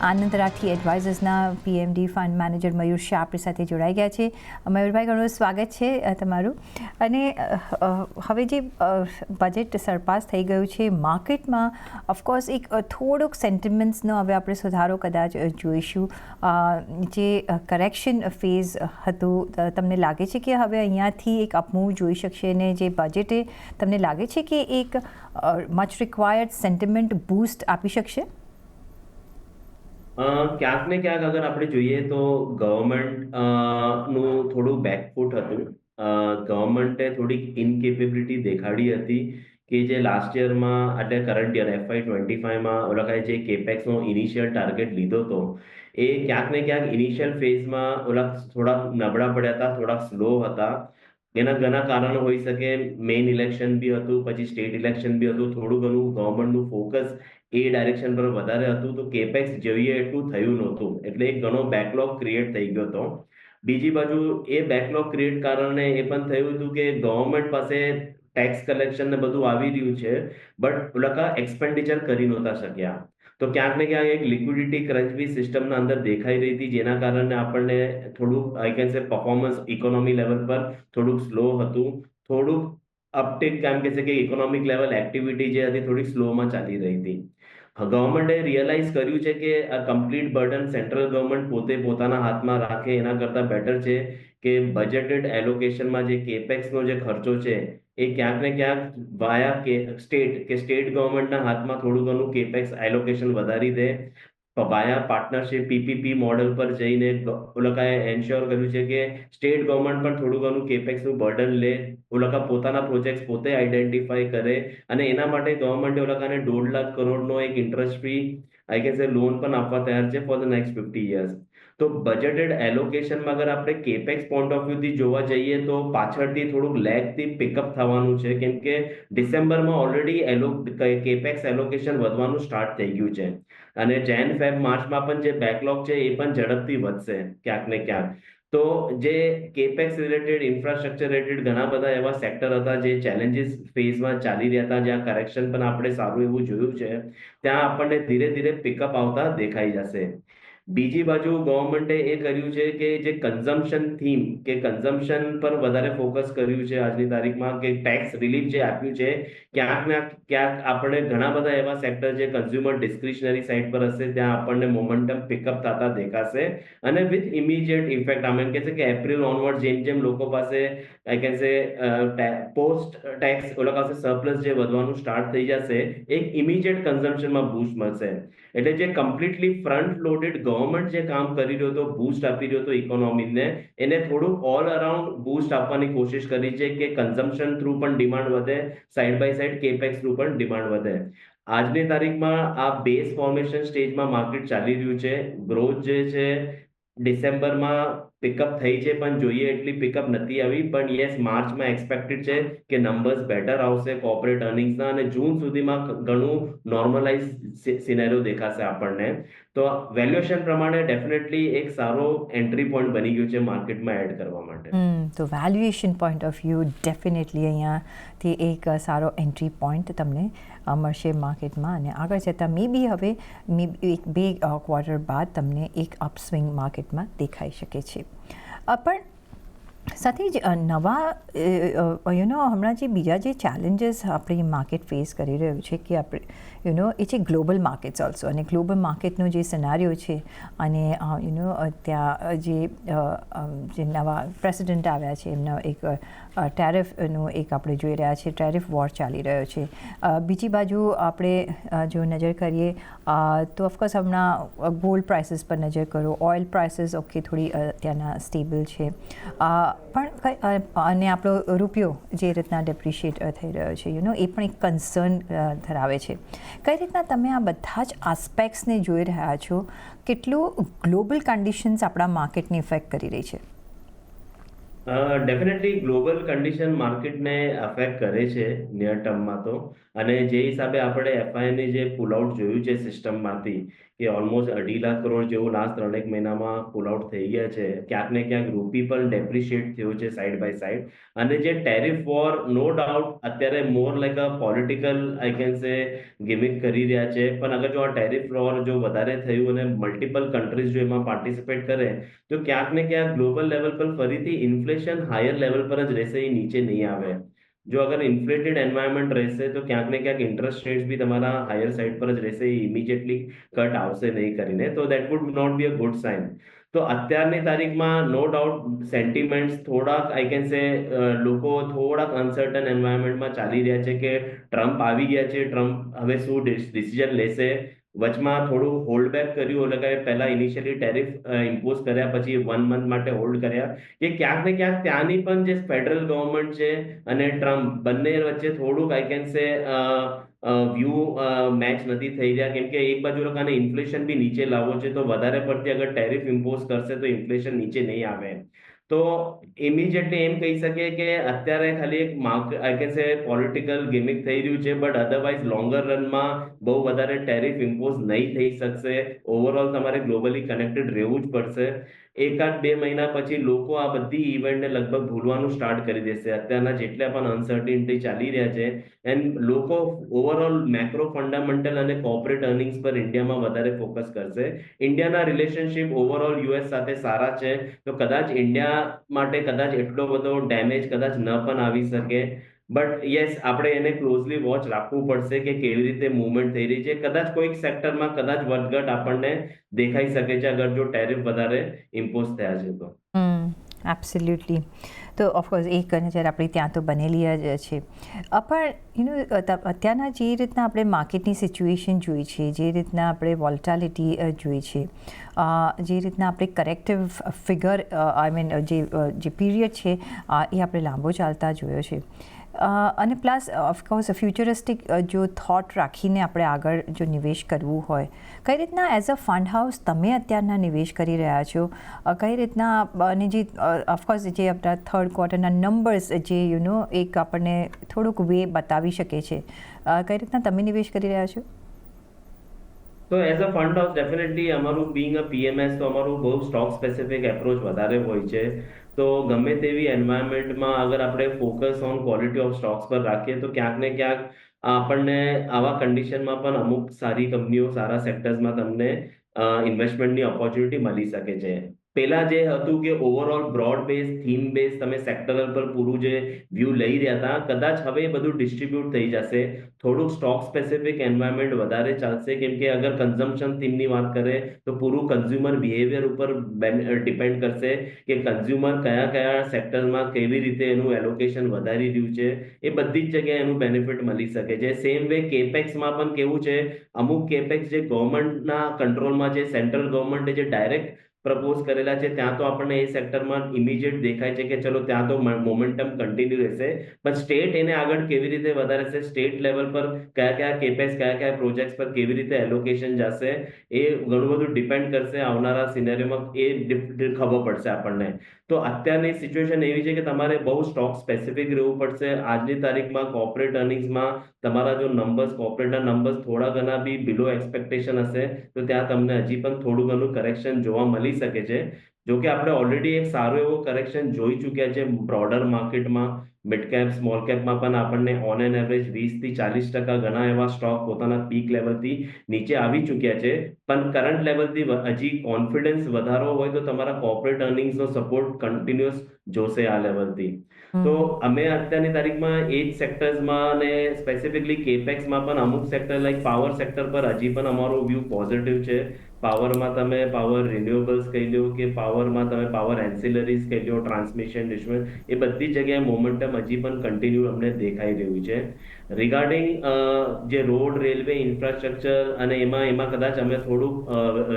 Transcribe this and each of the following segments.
આનંદ Rathi એડવાઇઝર્સના પીએમડી fund manager મયુર શાહ આપણી સાથે જોડાઈ ગયા છે. મયુરભાઈ, ઘણું સ્વાગત છે તમારું. અને હવે જે બજેટ સરપાસ થઈ ગયું છે માર્કેટમાં, ઓફકોર્સ એક થોડોક સેન્ટિમેન્ટ્સનો હવે આપણે સુધારો કદાચ જોઈશું. જે કરેક્શન ફેઝ હતું, તમને લાગે છે કે હવે અહીંયાથી એક અપમૂવ જોઈ શકશે, અને જે બજેટે તમને લાગે છે કે એક મચ રિક્વાયર્ડ સેન્ટિમેન્ટ બૂસ્ટ આપી શકશે? ક્યાંક ને ક્યાંક અગર આપણે જોઈએ તો ગવર્મેન્ટ નું થોડું બેકફૂટ હતું. ગવર્મેન્ટે થોડીક ઇનકેપેબિલિટી દેખાડી હતી કે જે લાસ્ટ યરમાં એટલે કરંટ યર FY25માં ઓલા જે કેપેક્સનો ઇનિશિયલ ટાર્ગેટ લીધો હતો, એ ક્યાંક ને ક્યાંક ઇનિશિયલ ફેઝમાં ઓલા થોડાક નબળા પડ્યા હતા, થોડાક સ્લો હતા. એના ઘણા કારણો હોઈ શકે. મેઇન ઇલેક્શન બી હતું, પછી સ્ટેટ ઇલેક્શન બી હતું. થોડું ઘણું ગવર્મેન્ટનું ફોકસ એ ડાયરેક્શન પર વધારે હતું, તો કેપેક્સ જોઈએ એટલું થયું નહોતું. એટલે એક ઘણો બેકલોગ ક્રિએટ થઈ ગયો હતો. બીજી બાજુ એ બેકલોગ ક્રિએટ કારણે એ પણ થયું હતું કે ગવર્મેન્ટ પાસે ટેક્સ કલેક્શન ને બધું આવી રહ્યું છે, બટ ઓલા એક્સપેન્ડિચર કરી નહોતા શક્યા. તો ક્યાંક ને ક્યાંક એક લિક્વિડિટી ક્રંચ બી સિસ્ટમના અંદર દેખાઈ રહી હતી, જેના કારણે આપણને થોડુંક આઈ કેન સે પરફોર્મન્સ ઇકોનોમી લેવલ પર થોડુંક સ્લો હતું. થોડુંક અપટેક કામ કે છે કે ઇકોનોમિક લેવલ એક્ટિવિટી જે હતી થોડી સ્લોમાં ચાલી રહી હતી. ગવર્મેન્ટે રિયલાઇઝ કર્યું છે કે આ કમ્પ્લીટ બર્ડન સેન્ટ્રલ ગવર્મેન્ટ પોતે પોતાના હાથમાં રાખે, એના કરતાં બેટર છે કે બજેટેડ એલોકેશનમાં જે કેપેક્સનો જે ખર્ચો છે એ ક્યાંક ને ક્યાંક વાયા કે સ્ટેટ ગવર્મેન્ટના હાથમાં થોડું ઘણું કેપેક્સ એલોકેશન વધારી દે. વાયા પાર્ટનરશિપ PPP મોડલ પર જઈને ઓલકાએ એન્શ્યોર કર્યું છે કે સ્ટેટ ગવર્મેન્ટ પણ થોડું ઘણું કેપેક્સનું બર્ડન લે, ઓલકા પોતાના પ્રોજેક્ટ પોતે આઈડેન્ટિફાઈ કરે, અને એના માટે ગવર્મેન્ટે ઓલકાને 1.5 લાખ કરોડનો એક ઇન્ટરેસ્ટ ફ્રી આઈ કેન સે લોન પણ આપવા તૈયાર છે ફોર ધ નેક્સ્ટ 50 years. તો બજેટેડ એલોકેશનમાં અગર આપણે કેપેક્સ પોઈન્ટ ઓફ વ્યૂથી જોવા જઈએ તો પાછળથી થોડુંક લેગથી પિકઅપ થવાનું છે, કેમ કે ડિસેમ્બરમાં ઓલરેડી કેપેક્સ એલોકેશન વધવાનું સ્ટાર્ટ થઈ ગયું છે. અને માર્ચમાં પણ જે બેકલોગ છે એ પણ ઝડપથી વધશે ક્યાંક ને ક્યાંક. તો જે કેપેક્સ રિલેટેડ ઇન્ફ્રાસ્ટ્રક્ચર રિલેટેડ ઘણા બધા એવા સેક્ટર હતા જે ચેલેન્જીસ ફેઝમાં ચાલી રહ્યા હતા, જ્યાં કરેક્શન પણ આપણે સારું એવું જોયું છે, ત્યાં આપણને ધીરે ધીરે પિકઅપ આવતા દેખાઈ જશે. બીજી બાજુ ગવર્મેન્ટે એ કર્યું છે કે જે કન્ઝમ્પશન થીમ કે કન્ઝમ્પશન પર વધારે ફોકસ કર્યું છે આજની તારીખમાં, કે ટેક્સ રિલીફ જે આપ્યું છે, ક્યાંક ને ક્યાંક આપણે ઘણા બધા એવા સેક્ટર જે કન્ઝ્યુમર ડિસ્ક્રિશનરી સાઇડ પર હશે ત્યાં આપણને મોમેન્ટમ પિકઅપ થતા દેખાશે. અને વિથ ઇમિડિયેટ ઇફેક્ટ આમ એમ કે છે કે એપ્રિલ ઓનવર્ડ જેમ જેમ લોકો પાસે I can say post tax ઓલા પાસે સરપ્લસ જે વધવાનું સ્ટાર્ટ થઈ જશે, એક ઇમિડિયેટ કન્ઝમ્પશનમાં બૂસ્ટ મળશે. એટલે જે કમ્પ્લીટલી ફ્રન્ટ લોડેડ ગવર્મેન્ટ જે કામ કરી રહ્યો હતો, બૂસ્ટ આપી રહ્યો હતો ઇકોનોમીને, એને થોડું ઓલ અરાઉન્ડ બૂસ્ટ આપવાની કોશિશ કરી છે કે કન્ઝમ્પશન થ્રુ પણ ડિમાન્ડ વધે, side by side capex through પણ ડિમાન્ડ વધે. આજની તારીખમાં આ બેઝ ફોર્મેશન સ્ટેજમાં માર્કેટ ચાલી રહ્યું છે. ગ્રોથ જે છે ડિસેમ્બરમાં પિકઅપ થઈ છે, પણ જોઈએ એટલી પિકઅપ નથી આવી. પણ યસ, માર્ચમાં એક્સપેક્ટેડ છે કે નંબર્સ બેટર આવશે કોર્પોરેટ અર્નિંગ્સના, અને જૂન સુધીમાં ઘણું નોર્મલાઇઝ સિનેરિયો દેખાશે આપણને. તો વેલ્યુએશન પ્રમાણે ડેફિનેટલી એક સારો એન્ટ્રી પોઈન્ટ બની ગયું છે માર્કેટમાં એડ કરવા માટે. તો valuation point of view definitely અહીંયાથી એક સારો એન્ટ્રી પોઈન્ટ તમને મળશે માર્કેટમાં, અને આગળ જતાં મે બી હવે એક બે ક્વાર્ટર બાદ તમને એક અપસ્વિંગ માર્કેટમાં દેખાઈ શકે છે. પણ સાથે જ નવા હમણાં જે બીજા જે ચેલેન્જીસ આપણી માર્કેટ ફેસ કરી રહ્યું છે કે આપણે એ છે ગ્લોબલ માર્કેટ્સ ઓલ્સો, અને ગ્લોબલ માર્કેટનો જે સિનારીઓ છે, અને ત્યાં જે નવા પ્રેસિડેન્ટ આવ્યા છે એમનો એક ટેરિફનું એક આપણે જોઈ રહ્યા છીએ, ટેરિફ વોર ચાલી રહ્યો છે. બીજી બાજુ આપણે જો નજર કરીએ તો ઓફકોર્સ હમણાં ગોલ્ડ પ્રાઇસીસ પર નજર કરો, ઓઇલ પ્રાઇસીસ ઓકે થોડી ત્યાંના સ્ટેબલ છે, પણ અને આપણો રૂપિયો જે રીતના ડેપ્રિશિએટ થઈ રહ્યો છે એ પણ એક કન્સર્ન ધરાવે છે. કઈ રીતના તમે આ બધા જ આસ્પેક્ટ્સને જોઈ રહ્યા છો? કેટલું ગ્લોબલ કન્ડિશન્સ આપણા માર્કેટને ઇફેક્ટ કરી રહી છે? ડેફિનેટલી ગ્લોબલ કન્ડિશન માર્કેટને અફેક્ટ કરે છે નિયર ટર્મમાં તો. અને જે હિસાબે આપણે FIની જે પુલ આઉટ જોયું છે સિસ્ટમમાંથી, કે ઓલમોસ્ટ 2.5 લાખ કરોડ જેવું લાસ્ટ 3 એક મહિનામાં પુલ આઉટ થઈ ગયા છે. ક્યાંક ને ક્યાંક રૂપી પણ ડેપ્રિશિએટ થયું છે સાઈડ બાય સાઈડ. અને જે ટેરિફ વોર નો ડાઉટ અત્યારે મોર like a political I can સે ગેમિંગ કરી રહ્યા છે. પણ અગર જો આ ટેરિફ વોર જો વધારે થયું અને મલ્ટિપલ કન્ટ્રીઝ જો એમાં પાર્ટિસિપેટ કરે તો ક્યાંક ને ક્યાંક ગ્લોબલ લેવલ પર ફરીથી ઇન્ફ્લેશન હાયર લેવલ પર જ રહેશે, એ નીચે નહીં આવે. જો અગર ઇન્ફ્લેટેડ એન્વાયરમેન્ટ રહેશે તો ક્યાંક ને ક્યાંક ઇન્ટરેસ્ટ રેટ્સ બી તમારા હાયર સાઈડ પર જ રહેશે, એ ઇમિડિયેટલી કટ આવશે નહીં કરીને, તો that would not be a good sign. તો અત્યારની તારીખમાં નો ડાઉટ સેન્ટિમેન્ટ્સ થોડાક આઈ કેન સે લોકો થોડાક અનસર્ટન એન્વાયરમેન્ટમાં ચાલી રહ્યા છે કે ટ્રમ્પ આવી ગયા છે, ટ્રમ્પ હવે શું ડિસિઝન લેશે. વચમાં થોડું હોલ્ડ બેક કર્યું, એટલે કે પહેલા ઇનિશિયલી ટેરિફ ઇમ્પોઝ કર્યા, પછી 1 મંથ માટે હોલ્ડ કર્યા, કે ક્યાંક ને ક્યાંક ત્યાંની પણ જે ફેડરલ ગવર્મેન્ટ છે અને ટ્રમ્પ બંને વચ્ચે થોડુંક આઈ કેન સે વ્યૂ મેચ નથી થઈ રહ્યા. કેમ કે એક બાજુ લોકોને ઇન્ફ્લેશન બી નીચે લાવવો છે, તો વધારે પડતી અગર ટેરિફ ઇમ્પોઝ કરશે તો ઇન્ફ્લેશન નીચે નહીં આવે. તો ઇમિડિયેટલી એમ કહી શકીએ કે અત્યારે ખાલી એક માર્કેટ આઈ કેન સે પોલિટિકલ ગેમિંગ થઈ રહ્યું છે, બટ અધરવાઇઝ લોંગર રનમાં બહુ વધારે ટેરિફ ઇમ્પોઝ નહીં થઈ શકશે. ઓવરઓલ તમારે ગ્લોબલી કનેક્ટેડ રહેવું જ પડશે. 1 આધ 2 મહિના પછી લોકો આ બધી ઇવેન્ટને લગભગ ભૂલવાનું સ્ટાર્ટ કરી દેશે. અત્યારના જેટલા પણ અનસર્ટિનિટી ચાલી રહ્યા છે, એન્ડ લોકો ઓવરઓલ મેક્રો ફંડામેન્ટલ અને કોર્પોરેટ અર્નિંગ્સ પર ઇન્ડિયામાં વધારે ફોકસ કરશે. ઇન્ડિયાના રિલેશનશિપ ઓવરઓલ યુએસ સાથે સારા છે, તો કદાચ ઇન્ડિયા માટે કદાચ એટલો બધો ડેમેજ કદાચ ન પણ આવી શકે. બટ યસ, આપણે એને ક્લોઝલી વોચ રાખવું પડશે કે કેવી રીતે મૂવમેન્ટ થઈ રહી છે. કદાચ કોઈક સેક્ટરમાં કદાચ વધઘટ આપણને દેખાઈ શકે છે અગર જો ટેરિફ વધારે ઇમ્પોઝ થયા છે તો. એબ્સોલ્યુટલી. તો ઓફકોર્સ એક નજર આપણી ત્યાં તો બનેલી જ છે. પણ અત્યારના જે રીતના આપણે માર્કેટની સિચ્યુએશન જોઈ છે, જે રીતના આપણે વોલ્ટાલિટી જોઈ છે, જે રીતના આપણે કરેક્ટિવ ફિગર આઈ મીન જે પીરિયડ છે એ આપણે લાંબો ચાલતા જોયો છે. અને પ્લસ ઓફકોર્સ ફ્યુચરિસ્ટિક જો થોટ રાખીને આપણે આગળ જો નિવેશ કરવું હોય, કઈ રીતના એઝ અ ફંડ હાઉસ તમે અત્યારના નિવેશ કરી રહ્યા છો, કઈ રીતના અને જે ઓફકોર્સ જે આપણા થર્ડ ક્વાર્ટરના નંબર્સ જે એક આપણને થોડુંક વે બતાવી શકે છે, કઈ રીતના તમે નિવેશ કરી રહ્યા છો? તો as a fund house definitely અમારું બીંગ અ પીએમએસ, તો અમારું બહુ સ્ટોક સ્પેસિફિક એપ્રોચ વધારે હોય છે. તો ગમે તેવી એન્વાયરમેન્ટમાં અગર આપણે focus on quality of stocks પર રાખીએ તો ક્યાંક ને ક્યાંક આપણને આવા કન્ડિશનમાં પણ અમુક સારી કંપનીઓ, સારા સેક્ટર્સમાં તમને ઇન્વેસ્ટમેન્ટની ઓપોર્ચ્યુનિટી મળી શકે છે. પેલા જે હતું કે overall broad base, theme base તમે સેક્ટરલ પર પૂરું જે વ્યૂ લઈ રહ્યા હતા, કદાચ હવે એ બધું ડિસ્ટ્રીબ્યુટ થઈ જશે. થોડુંક સ્ટોક સ્પેસિફિક એન્વાયરમેન્ટ વધારે ચાલશે. કેમ કે અગર કન્ઝમ્પશન થીમની વાત કરે તો પૂરું કન્ઝ્યુમર બિહેવિયર ઉપર ડિપેન્ડ કરશે કે કન્ઝ્યુમર કયા કયા સેક્ટરમાં કેવી રીતે એનું એલોકેશન વધારી રહ્યું છે. એ બધી જ જગ્યાએ એનું બેનિફિટ મળી શકે છે. સેમ વે કેપેક્સમાં પણ કેવું છે, અમુક કેપેક્સ જે ગવર્મેન્ટના કંટ્રોલમાં, જે સેન્ટ્રલ ગવર્મેન્ટે જે ડાયરેક્ટ પ્રપોઝ કરેલા છે, ત્યાં તો આપણને એ સેક્ટરમાં ઇમિડિયેટ દેખાય છે કે ચલો ત્યાં તો મોમેન્ટમ કન્ટિન્યુ રહેશે. પણ સ્ટેટ એને આગળ કેવી રીતે વધારે છે, સ્ટેટ લેવલ પર કયા કયા કેપેક્સ, કયા કયા પ્રોજેક્ટ્સ પર કેવી રીતે એલોકેશન જશે, એ ઘણું બધું ડિપેન્ડ કરશે આવનારા સિનેરિયોમાં, એ ખબર પડશે આપણને. તો અત્યારની સિચ્યુએશન એવી છે કે તમારે બહુ સ્ટોક સ્પેસિફિક રહેવું પડશે. આજની તારીખમાં કોર્પોરેટ અર્નિંગ્સમાં તમારા જો નંબર્સ, કોર્પોરેટના નંબર્સ થોડા ઘણા બી બિલો એક્સપેક્ટેશન હશે તો ત્યાં તમને હજી પણ થોડું ઘણું કરેક્શન જોવા મળી શકે છે. જો કે આપણે ઓલરેડી એક સારો એવો કરેક્શન જોઈ ચૂક્યા છે બ્રોડર માર્કેટમાં. મિડ કેપ, સ્મોલ કેપમાં પણ આપણને ઓન એન એવરેજ 20% થી 40% ઘણા એવા સ્ટોક પોતાના પીક લેવલથી નીચે આવી ચૂક્યા છે. પણ કરંટ લેવલથી હજી કોન્ફિડન્સ વધારવો હોય તો તમારા કોર્પોરેટ અર્નિંગ્સનો સપોર્ટ કન્ટિન્યુઅસ જોશે આ લેવલથી. તો અમે અત્યારની તારીખમાં એ જ સેક્ટર્સમાં અને સ્પેસિફિકલી કેપેક્સમાં પણ અમુક સેક્ટર લાઈક પાવર સેક્ટર પર હજી પણ અમારો વ્યૂ પોઝિટિવ છે. પાવરમાં તમે પાવર રિન્યુએબલ્સ કહી લો કે પાવરમાં તમે પાવર એન્સિલરીઝ કહી લો, ટ્રાન્સમિશન, ડિસ્ટ્રીબ્યુશન, એ બધી જગ્યાએ મોમેન્ટમ હજી પણ કન્ટિન્યુ અમને દેખાઈ રહ્યું છે. રિગાર્ડિંગ જે રોડ, રેલવે, ઇન્ફ્રાસ્ટ્રક્ચર અને એમાં કદાચ અમે થોડુંક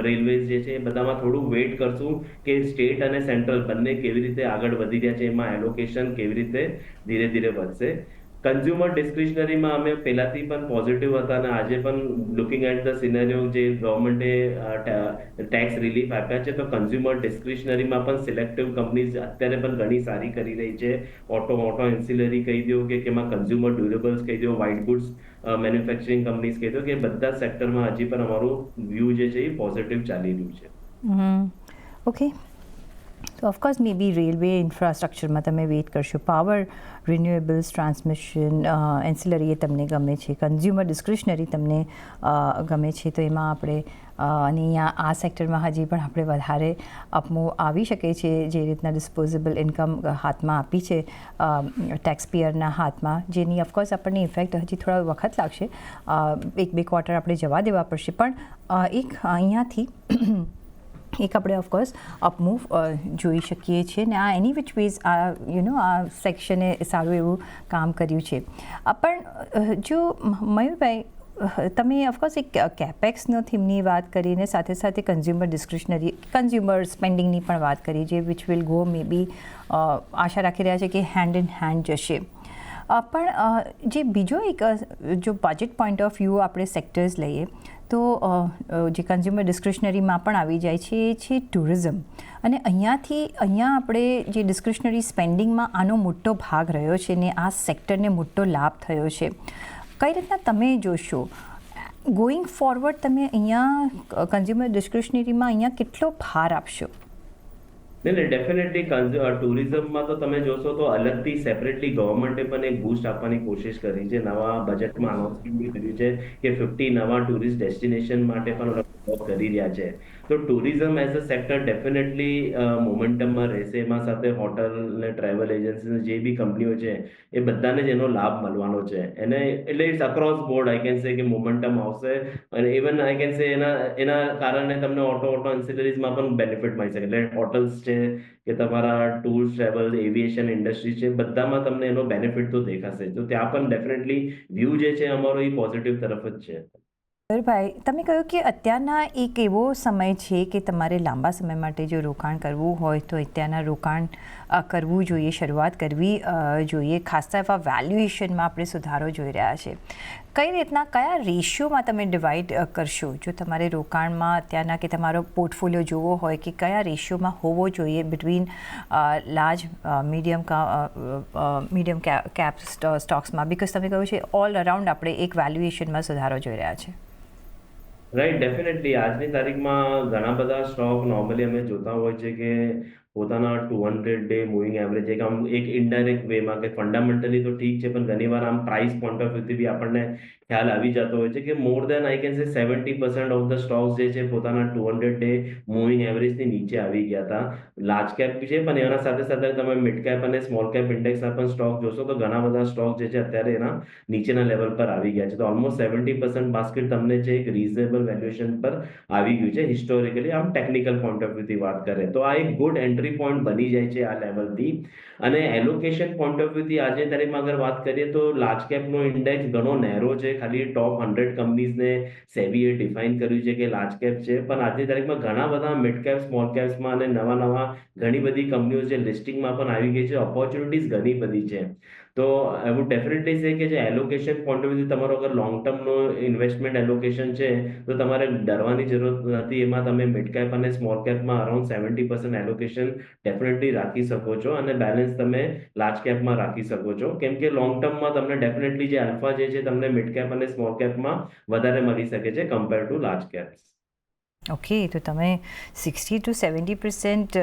રેલવેઝ જે છે એ બધામાં થોડું વેઇટ કરશું કે સ્ટેટ અને સેન્ટ્રલ બંને કેવી રીતે આગળ વધી રહ્યા છે, એમાં એલોકેશન કેવી રીતે ધીરે ધીરે વધશે. કન્ઝ્યુમર ડિસ્ક્રિશનરીમાં અમે પહેલાથી પણ પોઝિટિવ હતા અને આજે પણ લુકિંગ એટ ધ સિનેરિયો જે ગવર્મેન્ટે ટેક્સ રિલીફ આપ્યા છે તો કન્ઝ્યુમર ડિસ્ક્રિશનરીમાં પણ સિલેક્ટિવ કંપનીઝ અત્યારે પણ ઘણી સારી કરી રહી છે. ઓટો એન્સિલરી કહી દો કે એમાં કન્ઝ્યુમર ડ્યુરેબલ્સ કહી દો, વ્હાઇટ ગુડ્સ મેન્યુફેક્ચરિંગ કંપનીઝ કહી દો કે બધા સેક્ટરમાં હજી પણ અમારું વ્યૂ જે છે એ પોઝિટિવ ચાલી રહ્યું છે. ઓકે, તો ઓફકોર્સ મે બી રેલવે ઇન્ફ્રાસ્ટ્રક્ચરમાં તમે વેઇટ કરશો, પાવર, રિન્યુએબલ્સ, ટ્રાન્સમિશન, એન્સિલરી એ તમને ગમે છે, કન્ઝ્યુમર ડિસ્ક્રિશનરી તમને ગમે છે, તો એમાં આપણે અને અહીંયા આ સેક્ટરમાં હજી પણ આપણે વધારે અપમૂવ આવી શકે છે. જે રીતના ડિસ્પોઝેબલ ઇન્કમ હાથમાં આપી છે ટેક્સપેયરના હાથમાં, જેની ઓફકોર્સ આપણને ઇફેક્ટ હજી થોડા વખત લાગશે, 1-2 ક્વાર્ટર આપણે જવા દેવા પડશે, પણ એક અહીંયાથી એક આપણે ઓફકોર્સ અપમૂવ જોઈ શકીએ છીએ ને આ એની વિચ વેઝ આ સેક્શને સારું એવું કામ કર્યું છે. પણ જો મયુરભાઈ તમે ઓફકોર્સ એક કેપેક્સનો થીમની વાત કરીને સાથે સાથે કન્ઝ્યુમર ડિસ્ક્રિશનરી, કન્ઝ્યુમર સ્પેન્ડિંગની પણ વાત કરી, જે વિચ વિલ ગો મે બી આશા રાખી રહ્યા છે કે હેન્ડ ઇન હેન્ડ જશે. પણ જે બીજો એક જો બજેટ પોઈન્ટ ઓફ વ્યૂ આપણે સેક્ટર્સ લઈએ તો જે કન્ઝ્યુમર ડિસ્ક્રિશનરીમાં પણ આવી જાય છે એ છે ટુરિઝમ. અને અહીંયા આપણે જે ડિસ્ક્રિશનરી સ્પેન્ડિંગમાં આનો મોટો ભાગ રહ્યો છે ને આ સેક્ટરને મોટો લાભ થયો છે. કઈ રીતના તમે જોશો ગોઈંગ ફોરવર્ડ, તમે અહીંયા કન્ઝ્યુમર ડિસ્ક્રિશનરીમાં અહીંયા કેટલો ભાર આપશો? નહીં, ડેફિનેટલી ટુરિઝમમાં તો તમે જોશો તો અલગથી સેપરેટલી ગવર્મેન્ટે પણ એક બૂસ્ટ આપવાની કોશિશ કરી છે. નવા બજેટમાં અનાઉન્સમેન્ટ બી કર્યું છે કે 50 નવા ટુરિસ્ટ ડેસ્ટિનેશન માટે પણ કરી રહ્યા છે. તો tourism as a sector definitely મોમેન્ટમમાં રહેશે. એમાં સાથે હોટલ ને ટ્રાવેલ એજન્સી જે બી કંપનીઓ છે એ બધાને જ એનો લાભ મળવાનો છે. એને એટલે it's across board I can say કે મોમેન્ટમ આવશે અને ઇવન આઈ કેન સે એના કારણે તમને ઓટો એન્સિલરીઝમાં પણ બેનિફિટ મળી શકે. એટલે હોટલ્સ છે કે તમારા ટૂર્સ ટ્રાવેલ એવિએશન ઇન્ડસ્ટ્રી છે બધામાં તમને એનો બેનિફિટ તો દેખાશે. તો ત્યાં પણ ડેફિનેટલી વ્યૂ જે છે અમારો એ પોઝિટિવ તરફ જ છે. ભાઈ, તમે કહ્યું કે અત્યારના એક એવો સમય છે કે તમારે લાંબા સમય માટે જો રોકાણ કરવું હોય તો અત્યારના રોકાણ કરવું જોઈએ, શરૂઆત કરવી જોઈએ. ખાસ એવા વેલ્યુએશનમાં આપણે સુધારો જોઈ રહ્યા છે. કઈ રીતના, કયા રેશિયોમાં તમે ડિવાઈડ કરશો જો તમારે રોકાણમાં અત્યારના કે તમારો પોર્ટફોલિયો જોવો હોય કે કયા રેશિયોમાં હોવો જોઈએ બિટવીન લાર્જ મીડિયમ કેપ સ્ટોક્સમાં? બિકોઝ તમે કહ્યું છે ઓલ અરાઉન્ડ આપણે એક વેલ્યુએશનમાં સુધારો જોઈ રહ્યા છે. રાઈટ, ડેફિનેટલી આજની તારીખમાં ઘણા બધા સ્ટોક નોર્મલી અમે જોતા હોય છે કે પોતાના 200 ડે મૂવિંગ એવરેજ એક ઇનડાયરેક્ટ વેમાં કે ફંડામેન્ટલી તો ઠીક છે પણ ઘણીવાર આમ પ્રાઇસ પોઈન્ટ ઓફ વ્યૂથી બી આપણને ખ્યાલ આવી જતો હોય છે કે મોર દેન આઈ કેન સે 70% ઓફ ધ સ્ટોક્સ જે છે પોતાના 200 ડે મૂવિંગ એવરેજથી નીચે આવી ગયા હતા. લાર્જ કેપ છે પણ એના સાથે સાથે તમે મિડ કેપ અને સ્મોલ કેપ ઇન્ડેક્સના પણ સ્ટોક જોશો તો ઘણા બધા સ્ટોક જે છે અત્યારે એના નીચેના લેવલ પર આવી ગયા છે. તો ઓલમોસ્ટ 70% બાસ્કેટ તમને છે એક રીઝનેબલ વેલ્યુએશન પર આવી ગયું છે હિસ્ટોરિકલી, આમ ટેકનિકલ પોઈન્ટ ઓફ વ્યૂથી વાત કરે તો આ એક ગુડ એન્ટ્રી પોઈન્ટ બની જાય છે આ લેવલથી. અને એલોકેશન પોઈન્ટ ઓફ વ્યૂથી આજની તારીખમાં અગર વાત કરીએ તો લાર્જ કેપનો ઇન્ડેક્સ ઘણો નેરો છે. ખાલી ટોપ 100 કંપનીઝને સેબીએ ડિફાઇન કર્યું છે કે લાર્જ કેપ છે, પણ આજની તારીખમાં ઘણા બધા મિડ કેપ, સ્મોલ કેપ્સમાં અને નવા ઘણી બધી કંપનીઓ જે લિસ્ટિંગમાં પણ આવી ગઈ છે. ઓપોર્ચ્યુનિટીઝ ઘણી બધી છે. તો આઈ વુડ ડેફિનેટલી સે કે જે એલોકેશન પોઈન્ટ ઓફ વ્યૂથી તમારો અગર લોંગ ટર્મનો ઇન્વેસ્ટમેન્ટ એલોકેશન છે તો તમારે ડરવાની જરૂરત નથી. એમાં તમે મિડ કેપ અને સ્મોલ કેપમાં અરાઉન્ડ 70% એલોકેશન ડેફિનેટલી રાખી શકો છો અને બેલેન્સ તમે લાર્જ કેપમાં રાખી શકો છો. કેમ કે લોંગ ટર્મમાં તમને ડેફિનેટલી જે આલ્ફા જે છે તમને મિડ કેપ અને સ્મોલ કેપમાં વધારે મળી શકે છે compare to large caps. Okay, તો તમે 60 to 70%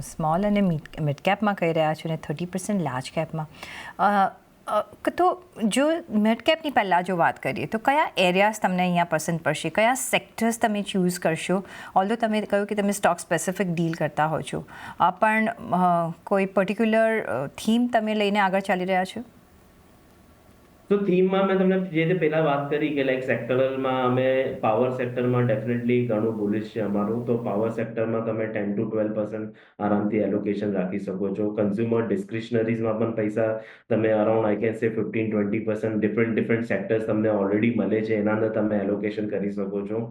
સ્મોલ અને મિડ કેપમાં કહી રહ્યા છો અને 30% લાર્જ કેપમાં. તો જો મિડ કેપની પહેલાં જો વાત કરીએ તો કયા એરિયાઝ તમને અહીંયા પસંદ પડશે, કયા સેક્ટર્સ તમે ચૂઝ કરશો? ઓલ્ધો તમે કહ્યું કે તમે સ્ટોક સ્પેસિફિક ડીલ કરતા હો છો, પણ કોઈ પર્ટિક્યુલર થીમ તમે લઈને આગળ ચાલી રહ્યા છો? તો થીમમાં મેં તમને જે રીતે પહેલા વાત કરી કે લાઈક સેક્ટરલમાં અમે પાવર સેક્ટરમાં ડેફિનેટલી ઘણું બુલિશ છે અમારું. તો પાવર સેક્ટરમાં તમે 10 to 12% આરામથી એલોકેશન રાખી શકો છો. કન્ઝ્યુમર ડિસ્ક્રિશનરીઝમાં પણ પૈસા તમે અરાઉન્ડ આઈ કેન સે 15-20% ડિફરન્ટ સેક્ટર્સ તમને ઓલરેડી મળે છે, એના અંદર તમે એલોકેશન કરી શકો છો.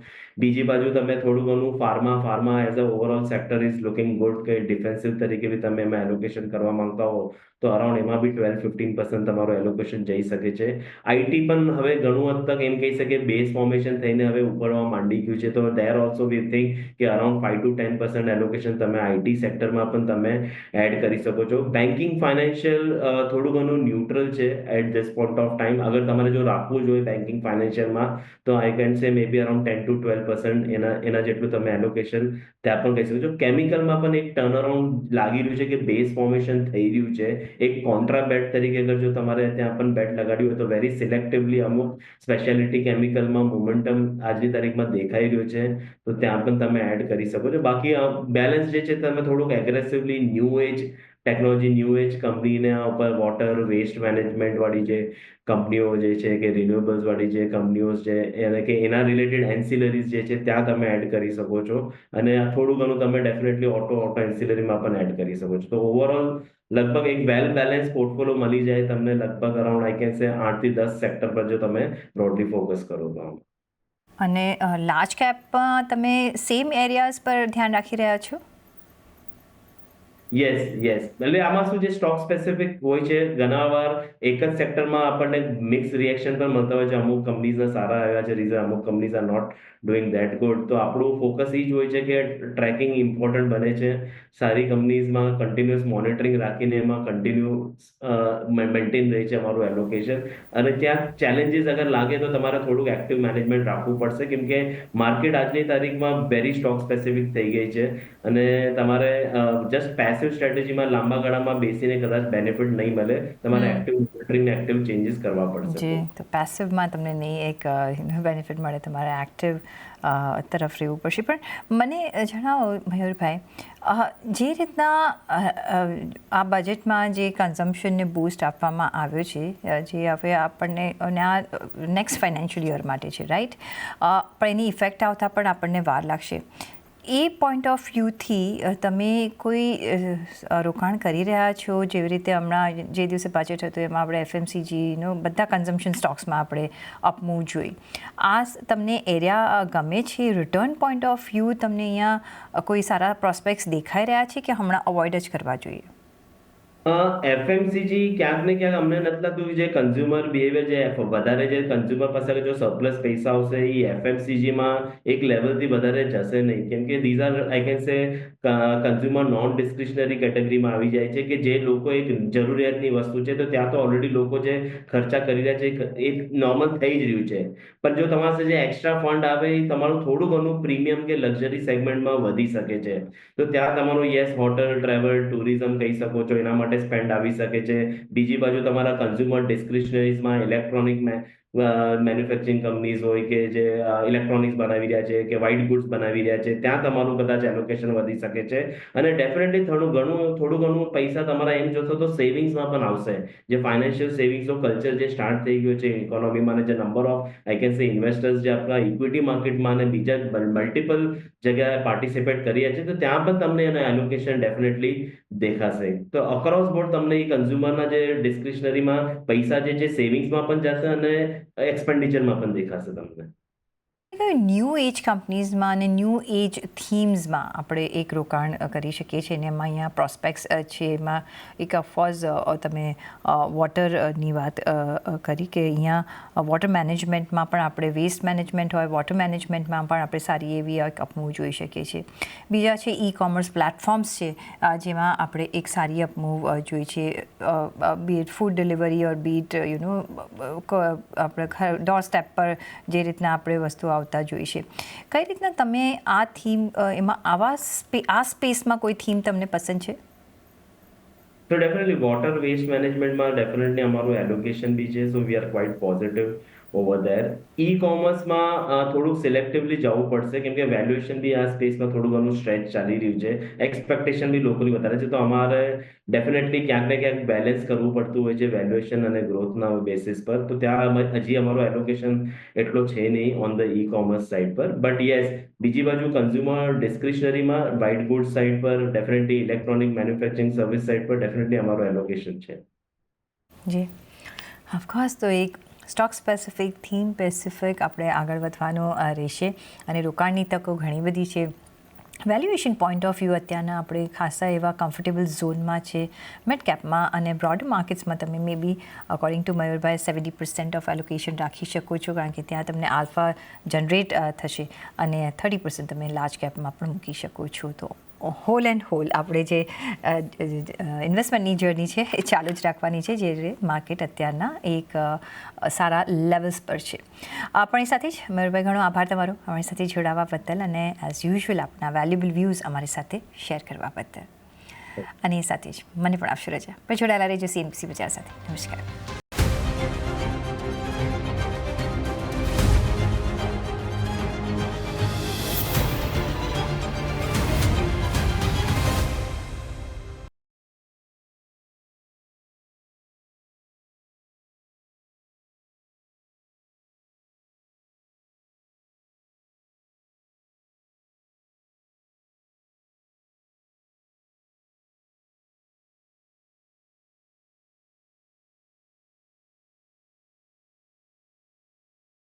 બીજી બાજુ તમે થોડું ઘણું pharma as a overall sector is looking good, કે ડિફેન્સિવ તરીકે બી તમે એમાં એલોકેશન કરવા માંગતા હો તો અરાઉન્ડ એમાં બી 12-15% તમારું એલોકેશન જઈ શકે છે. આઈટી પણ હવે ઘણું હદ તક એમ કહી શકે બેઝ ફોર્મેશન થઈને હવે ઉપડવા માંડી ગયું છે. તો દેર ઓલ્સો વી થિંક કે અરાઉન્ડ 5-10% એલોકેશન તમે આઈટી સેક્ટરમાં પણ તમે એડ કરી શકો છો. બેન્કિંગ ફાઇનાન્શિયલ થોડું ઘણું ન્યુટ્રલ છે at this point of time. અગર તમારે જો રાખવું જોઈએ બેન્કિંગ ફાઇનાન્શિયલમાં તો આઈ કેન સે મે બી અરાઉન્ડ 10-12% એના જેટલું તમે એલોકેશન ત્યાં પણ કહી શકો છો. કેમિકલમાં પણ એક ટર્ન અરાઉન્ડ લાગી રહ્યું છે કે બેઝ ફોર્મેશન થઈ રહ્યું છે. એક કોન્ટ્રા બેટ તરીકે અગર જો તમારે ત્યાં પણ બેટ લગાડ્યું હોય તો વેરી સિલેક્ટિવલી અમુક સ્પેશિયાલિટી કેમિકલમાં મોમેન્ટમ આજની તારીખમાં દેખાઈ રહ્યું છે, તો ત્યાં પણ તમે એડ કરી શકો છો. બાકી બેલેન્સ જે છે તમે થોડુંક aggressively new age technology, new age કંપનીના ઉપર વોટર વેસ્ટ મેનેજમેન્ટ વાળી જે કંપનીઓ જે છે કે રિન્યુએબલ્સ વાળી જે કંપનીઓ છે એને કે એના રિલેટેડ એન્સિલરીઝ જે છે ત્યાં તમે એડ કરી શકો છો. અને થોડું ઘણું તમે ડેફિનેટલી ઓટો એન્સિલરીમાં પણ એડ કરી શકો છો. તો ઓવરઓલ લગભગ એક વેલ બેલેન્સ પોર્ટફોલિયો મળી જાય તમને, લગભગ અરાઉન્ડ આઈ કેન સે 8 થી 10 સેક્ટર પર જો તમે બ્રોડલી ફોકસ કરો તો. અને લાર્જ કેપમાં તમે સેમ એરિયાઝ પર ધ્યાન રાખી રહ્યા છો? યસ. એટલે આમાં શું છે, સ્ટોક સ્પેસિફિક હોય છે. ઘણા વાર એક જ સેક્ટરમાં આપણને મિક્સ રિએક્શન પણ મળતા હોય છે. અમુક કંપનીઝના સારા આવ્યા છે રીઝન, અમુક companies are not doing that good. તો આપણું ફોકસ એ જ હોય છે કે ટ્રેકિંગ ઇમ્પોર્ટન્ટ બને છે. સારી કંપનીઝમાં કન્ટિન્યુઅસ મોનિટરિંગ રાખીને એમાં કન્ટિન્યુ મેન્ટેન રહે છે અમારું એલોકેશન. અને ત્યાં ચેલેન્જીસ અગર લાગે તો તમારે થોડુંક એક્ટિવ મેનેજમેન્ટ રાખવું પડશે, કેમ કે માર્કેટ આજની તારીખમાં વેરી સ્ટોક સ્પેસિફિક થઈ ગઈ છે. અને તમારે જસ્ટ પેસિવ સ્ટ્રેટેજીમાં લાંબા ગાળામાં બેસીને કદાચ બેનિફિટ નહીં મળે. તમારે એક્ટિવ મોનિટરિંગ, એક્ટિવ ચેન્જીસ કરવા પડશે. જી, તો પેસિવમાં તમને નહીં એક બેનિફિટ મળે, તમારે એક્ટિવ તરફ રહેવું પડશે. પણ મને જણાવો મયુરભાઈ, જે રીતના આ બજેટમાં જે કન્ઝમ્પશનને બૂસ્ટ આપવામાં આવ્યો છે, જે હવે આપણને આ નેક્સ્ટ ફાઇનાન્શિયલ યર માટે છે, રાઈટ? પણ એની ઇફેક્ટ આવતા પણ આપણને વાર લાગશે. એ પોઈન્ટ ઓફ વ્યૂથી તમે કોઈ રોકાણ કરી રહ્યા છો? જેવી રીતે હમણાં જે દિવસે બજેટ હતું એમાં આપણે એફએમસીજીનો બધા કન્ઝમ્પશન સ્ટોક્સમાં આપણે અપમૂવ જોઈ. આ તમને એરિયા ગમે છે? રિટર્ન પોઈન્ટ ઓફ વ્યૂ તમને અહીંયા કોઈ સારા પ્રોસ્પેક્ટ્સ દેખાઈ રહ્યા છે કે હમણાં અવોઇડ જ કરવા જોઈએ? એફએમસીજી ક્યાંક ને ક્યાંક અમને નથી લાગતું જે કન્ઝ્યુમર બિહેવિયર જે વધારે જે કન્ઝ્યુમર પાસે જો સરપ્લસ પૈસા આવશે એ એફએમસીજીમાં એક લેવલથી વધારે જશે નહીં, કેમ કે these are I can say consumer non discretionary કેટેગરીમાં આવી જાય છે, કે જે લોકો એક જરૂરિયાતની વસ્તુ છે તો ત્યાં તો ઓલરેડી લોકો જે ખર્ચા કરી રહ્યા છે એ નોર્મલ થઈ જ રહ્યું છે. પણ જો તમારા પાસે જે એક્સ્ટ્રા ફંડ આવે એ તમારું થોડું ઘણું પ્રીમિયમ કે લક્ઝરી સેગમેન્ટમાં વધી શકે છે. તો ત્યાં તમારું યસ હોટલ, ટ્રાવેલ, ટુરિઝમ કહી શકો છો, એના માટે સ્પેન્ડ આવી શકે છે. બીજી બાજુ તમારા કન્ઝ્યુમર ડિસ્ક્રિશનરીઝમાં ઇલેક્ટ્રોનિક મેન્યુફેક્ચરિંગ કંપનીઝ હોય કે જે ઇલેક્ટ્રોનિક્સ બનાવી રહ્યા છે કે વ્હાઇટ ગુડ્સ બનાવી રહ્યા છે, ત્યાં તમારું કદાચ એલોકેશન વધી શકે છે. અને ડેફિનેટલી થોડું ઘણું પૈસા તમારા એમ જોશો તો સેવિંગ્સમાં પણ આવશે. જે ફાઇનાન્શિયલ સેવિંગ્સનો કલ્ચર જે સ્ટાર્ટ થઈ ગયો છે ઇકોનોમીમાં, જે નંબર ઓફ આઈ કેન સે ઇન્વેસ્ટર્સ જે આપણા ઇક્વિટી માર્કેટમાં અને બીજા મલ્ટિપલ જગ્યાએ પાર્ટિસિપેટ કરીએ છીએ, તો ત્યાં પણ તમને એનો એલોકેશન ડેફિનેટલી દેખાશે. તો અક્રોસ બોર્ડ તમને એ કન્ઝ્યુમરના જે ડિસ્ક્રિશનરીમાં પૈસા જે છે સેવિંગ્સમાં પણ જશે અને એક્સપેન્ડિચરમાં પણ દેખાશે તમને. ન્યૂ એજ કંપનીઝમાં અને ન્યૂ એજ થીમ્સમાં આપણે એક રોકાણ કરી શકીએ છીએ, અને એમાં અહીંયા પ્રોસ્પેક્ટ્સ છે. એમાં એક ઓફકોર્સ તમે વોટરની વાત કરી કે અહીંયા વોટર મેનેજમેન્ટમાં પણ આપણે વેસ્ટ મેનેજમેન્ટ હોય, વોટર મેનેજમેન્ટમાં પણ આપણે સારી એવી એક અપમૂવ જોઈ શકીએ છીએ. બીજા છે ઈ કોમર્સ પ્લેટફોર્મ્સ છે, જેમાં આપણે એક સારી અપમૂવ જોઈ છે, બીટ ફૂડ ડિલિવરી ઓર બીટ આપણે ડોર સ્ટેપ પર જે રીતના આપણે વસ્તુઓ આવતા જોઈ છે. કઈ રીતના તમે આ થીમ એમાં આ સ્પેસમાં કોઈ થીમ તમને પસંદ છે? તો ડેફિનેટલી વોટર વેસ્ટ મેનેજમેન્ટમાં ડેફિનેટલી અમારું એલોકેશન બી છે. So we are quite positive over there. ઈ-કોમર્સમાં થોડુંક સિલેક્ટિવલી જવું પડશે કેમ કે વેલ્યુએશન બી આ સ્પેસમાં થોડું ઘણું સ્ટ્રેચ ચાલી રહ્યું છે. એક્સપેક્ટેશન બી લોકોની વધારે છે. તો અમારે ડેફિનેટલી ક્યાંક ને ક્યાંક બેલેન્સ કરવું પડતું હોય છે વેલ્યુએશન અને ગ્રોથના બેસિસ પર. તો ત્યાં હજી અમારો એલોકેશન એટલો છે નહીં ઓન ધ ઈ-કોમર્સ સાઇડ પર. બટ યસ, બીજી બાજુ કન્ઝ્યુમર ડિસ્ક્રિશનરીમાં વ્હાઇટ ગુડ્સ સાઇડ પર definitely electronic manufacturing service side પર ડેફિનેટલી અમારો એલોકેશન છે. જી ઓફકોર્સ. તો એક સ્ટોક સ્પેસિફિક, થીમ સ્પેસિફિક આપણે આગળ વધવાનું રહેશે અને રોકાણની તકો ઘણી બધી છે. વેલ્યુએશન પોઈન્ટ ઓફ વ્યૂ અત્યારના આપણે ખાસા એવા કમ્ફર્ટેબલ ઝોનમાં છે મિડ કેપમાં અને બ્રોડ માર્કેટ્સમાં. તમે મે બી અકોર્ડિંગ ટુ મયુરભાઈ 70% ઓફ એલોકેશન રાખી શકો છો કારણ કે ત્યાં તમને આલ્ફા જનરેટ થશે અને 30% તમે લાર્જ કેપમાં પણ મૂકી શકો છો. તો હોલ એન્ડ હોલ આપણે જે ઇન્વેસ્ટમેન્ટની જર્ની છે એ ચાલુ જ રાખવાની છે, જે માર્કેટ અત્યારના એક સારા લેવલ્સ પર છે. આપણી સાથે જ મયુરભાઈ, ઘણો આભાર તમારો અમારી સાથે જોડાવા બદલ અને એઝ યુઝ્યુઅલ આપના વેલ્યુબલ વ્યૂઝ અમારી સાથે શેર કરવા બદલ. અને એ સાથે જ મને પણ આપશો રજા. પણ જોડાયેલા રહેજો CNBC બજાર સાથે. નમસ્કાર.